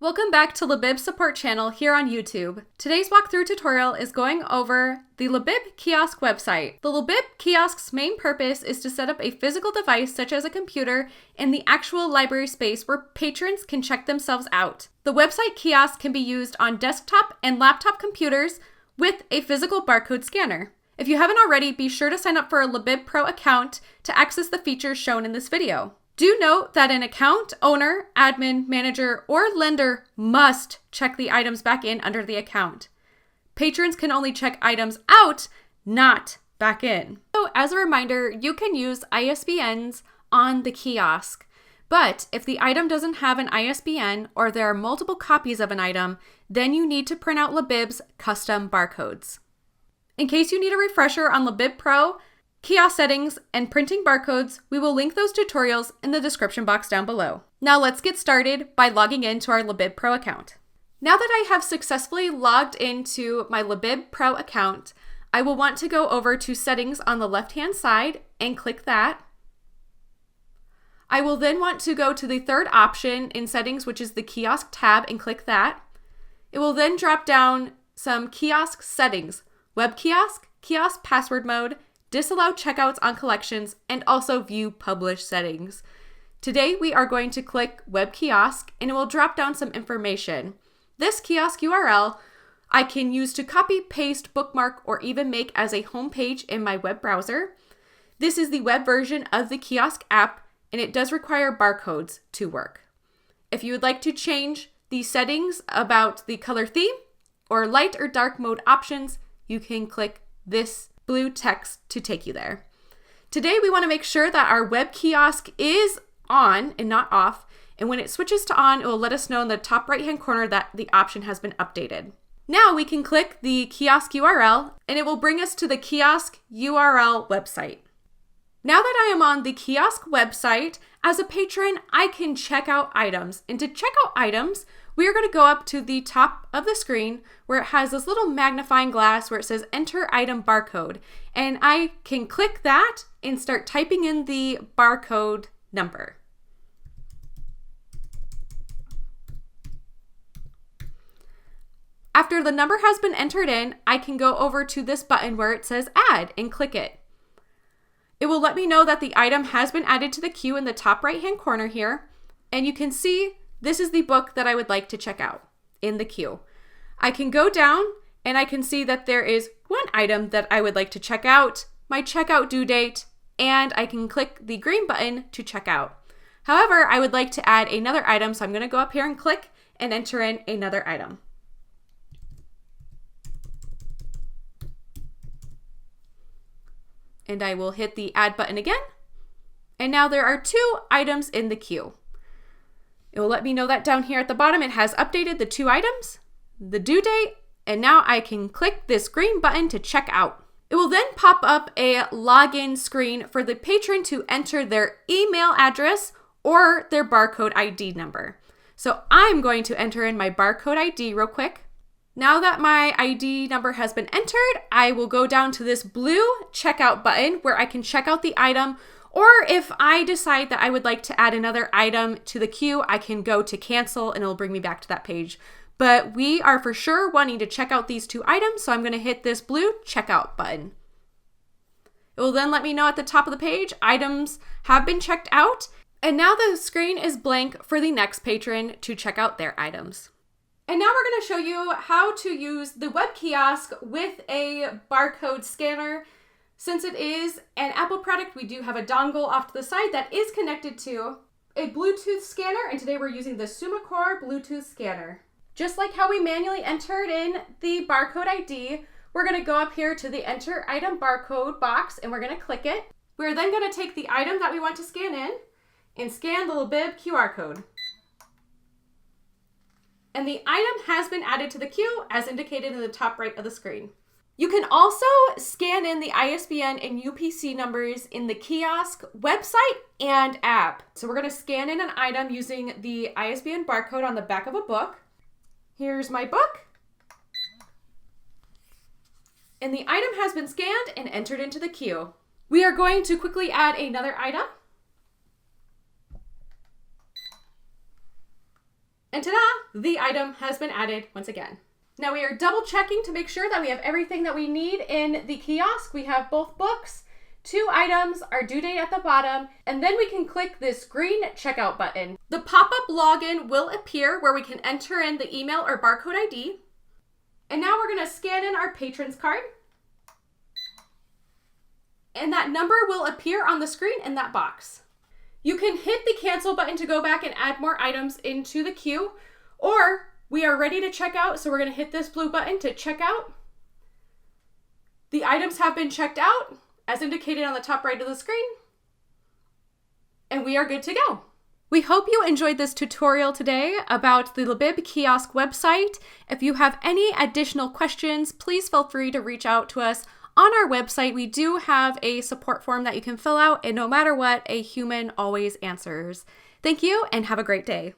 Welcome back to Libib support channel here on YouTube. Today's walkthrough tutorial is going over the Libib Kiosk website. The Libib Kiosk's main purpose is to set up a physical device such as a computer in the actual library space where patrons can check themselves out. The website kiosk can be used on desktop and laptop computers with a physical barcode scanner. If you haven't already, be sure to sign up for a Libib Pro account to access the features shown in this video. Do note that an account owner, admin, manager, or lender must check the items back in under the account. Patrons can only check items out, not back in. So as a reminder, you can use ISBNs on the kiosk, but if the item doesn't have an ISBN or there are multiple copies of an item, then you need to print out Libib's custom barcodes. In case you need a refresher on Libib Pro, Kiosk Settings, and printing barcodes, we will link those tutorials in the description box down below. Now let's get started by logging into our Libib Pro account. Now that I have successfully logged into my Libib Pro account, I will want to go over to Settings on the left-hand side and click that. I will then want to go to the third option in Settings, which is the Kiosk tab, and click that. It will then drop down some Kiosk Settings, Web Kiosk, Kiosk Password Mode, Disallow checkouts on collections, and also view publish settings. Today we are going to click Web Kiosk and it will drop down some information. This kiosk URL I can use to copy, paste, bookmark, or even make as a home page in my web browser. This is the web version of the kiosk app and it does require barcodes to work. If you would like to change the settings about the color theme or light or dark mode options, you can click this blue text to take you there. Today we want to make sure that our web kiosk is on and not off, and when it switches to on, it will let us know in the top right hand corner that the option has been updated. Now we can click the kiosk URL and it will bring us to the kiosk URL website. Now that I am on the kiosk website, as a patron, I can check out items. And to check out items, we are going to go up to the top of the screen where it has this little magnifying glass where it says enter item barcode. And I can click that and start typing in the barcode number. After the number has been entered in, I can go over to this button where it says add and click it. It will let me know that the item has been added to the queue in the top right hand corner here. And you can see this is the book that I would like to check out in the queue. I can go down and I can see that there is one item that I would like to check out, my checkout due date, and I can click the green button to check out. However, I would like to add another item, so I'm going to go up here and click and enter in another item. And I will hit the add button again. And now there are 2 items in the queue. It will let me know that down here at the bottom it has updated the 2 items, the due date, and now I can click this green button to check out. It will then pop up a login screen for the patron to enter their email address or their barcode ID number. So I'm going to enter in my barcode ID real quick. Now that my ID number has been entered, I will go down to this blue checkout button where I can check out the item, or if I decide that I would like to add another item to the queue, I can go to cancel and it'll bring me back to that page. But we are for sure wanting to check out these 2 items, so I'm going to hit this blue checkout button. It will then let me know at the top of the page, items have been checked out, and now the screen is blank for the next patron to check out their items. And now we're going to show you how to use the web kiosk with a barcode scanner. Since it is an Apple product, we do have a dongle off to the side that is connected to a Bluetooth scanner, and today we're using the SumaCore Bluetooth scanner. Just like how we manually entered in the barcode ID, we're going to go up here to the enter item barcode box and we're going to click it. We're then going to take the item that we want to scan in and scan the Libib QR code. And the item has been added to the queue as indicated in the top right of the screen. You can also scan in the ISBN and UPC numbers in the kiosk website and app. So we're going to scan in an item using the ISBN barcode on the back of a book. Here's my book. And the item has been scanned and entered into the queue. We are going to quickly add another item. And ta-da! The item has been added once again. Now we are double checking to make sure that we have everything that we need in the kiosk. We have both books, 2 items, our due date at the bottom, and then we can click this green checkout button. The pop-up login will appear where we can enter in the email or barcode ID. And now we're going to scan in our patron's card. And that number will appear on the screen in that box. You can hit the cancel button to go back and add more items into the queue, or we are ready to check out, so we're going to hit this blue button to check out. The items have been checked out, as indicated on the top right of the screen, and we are good to go. We hope you enjoyed this tutorial today about the Libib Kiosk website. If you have any additional questions, please feel free to reach out to us on our website. We do have a support form that you can fill out, and no matter what, a human always answers. Thank you, and have a great day.